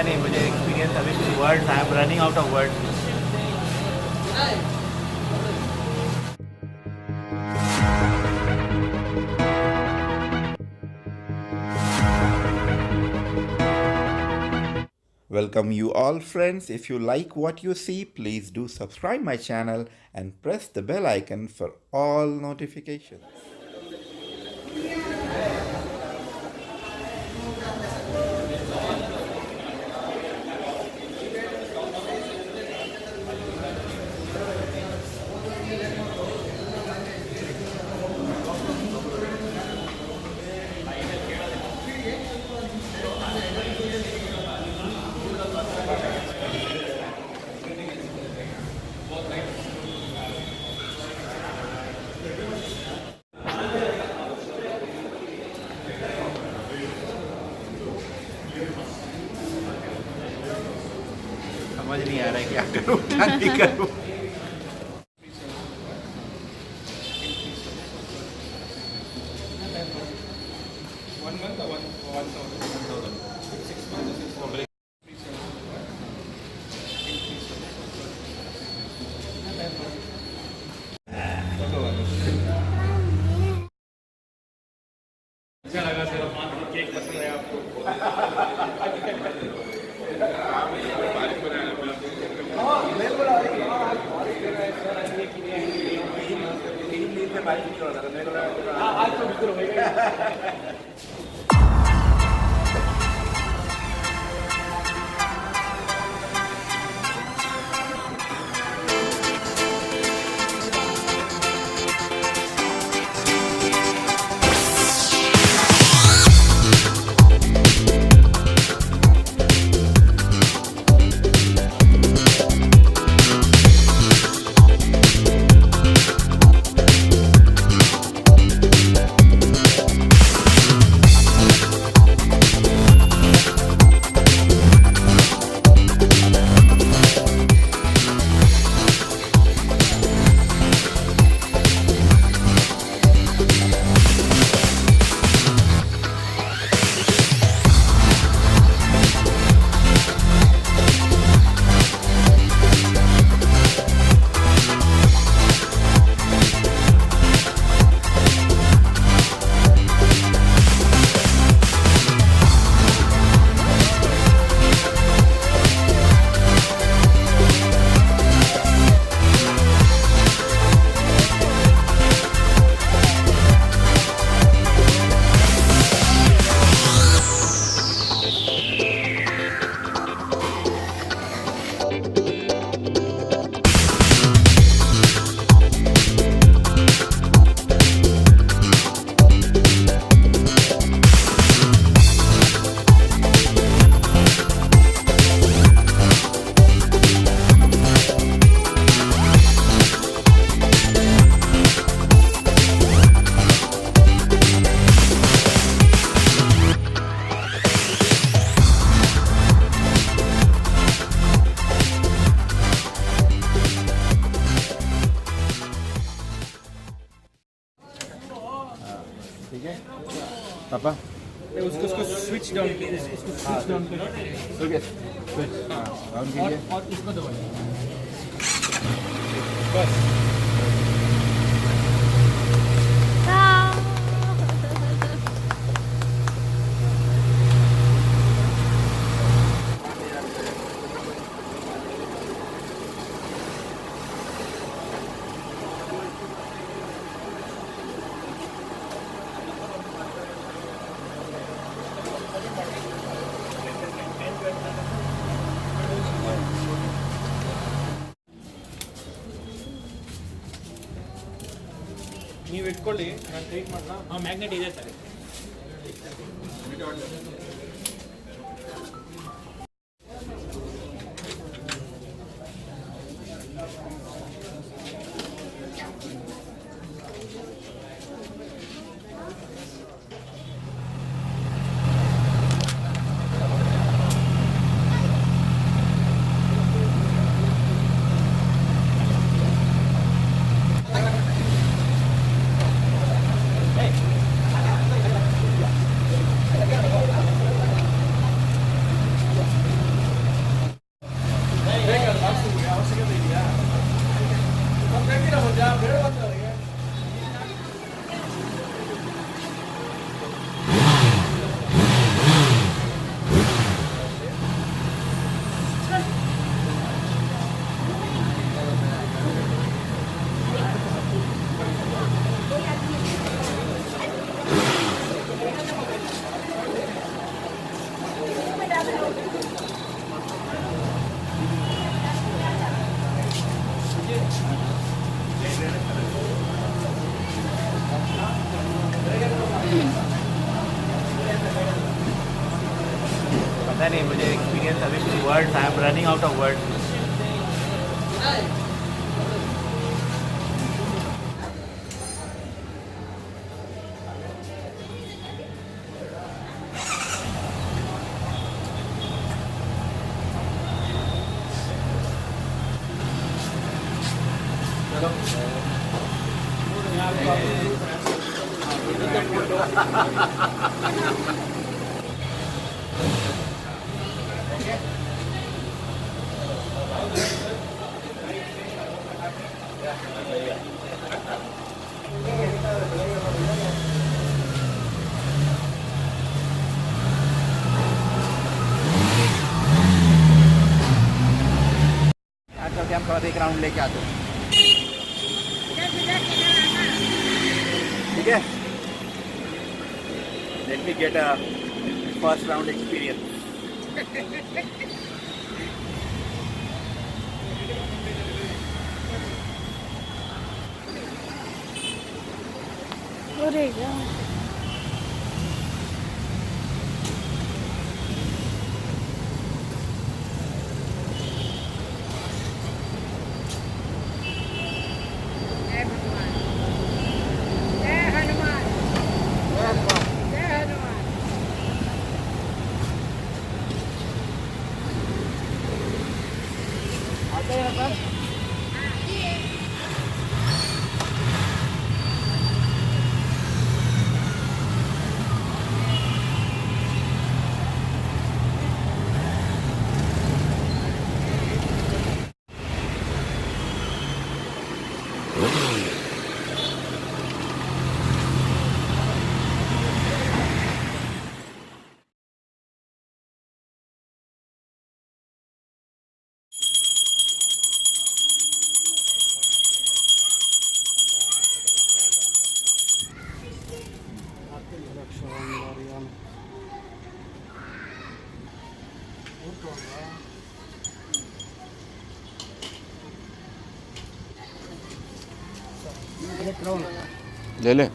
पता नहीं मुझे एक्सपीरियंस अभी words I am running out of words. Welcome you all friends. If you like what you see, please do subscribe my channel and press the bell icon for all notifications. समझ नहीं आ रहा है क्या करूँ क्या नहीं करूँ. अच्छा लगा सर, केक पसंद है आपको? आज तो बिल्कुल होगा. ठीक है पापा, उसको स्विच डाउन कीजिए, इसको स्विच डाउन करिए. ओके स्विच ऑन कीजिए और इसको दबाइए बस. ನೀವು ಇಟ್ಕೊಳ್ಳಿ, ನಾನು ಟ್ರೀಟ್ ಮಾಡೋಣ. ಮ್ಯಾಗ್ನೆಟ್ ಇದೆ ಸರ್. नहीं मुझे एक्सपीरियंस अभी कुछ words I am running out of words. आजकल हम थोड़ा एक राउंड लेके आते हैं. ठीक है. Let me get a first round experience. ले ले.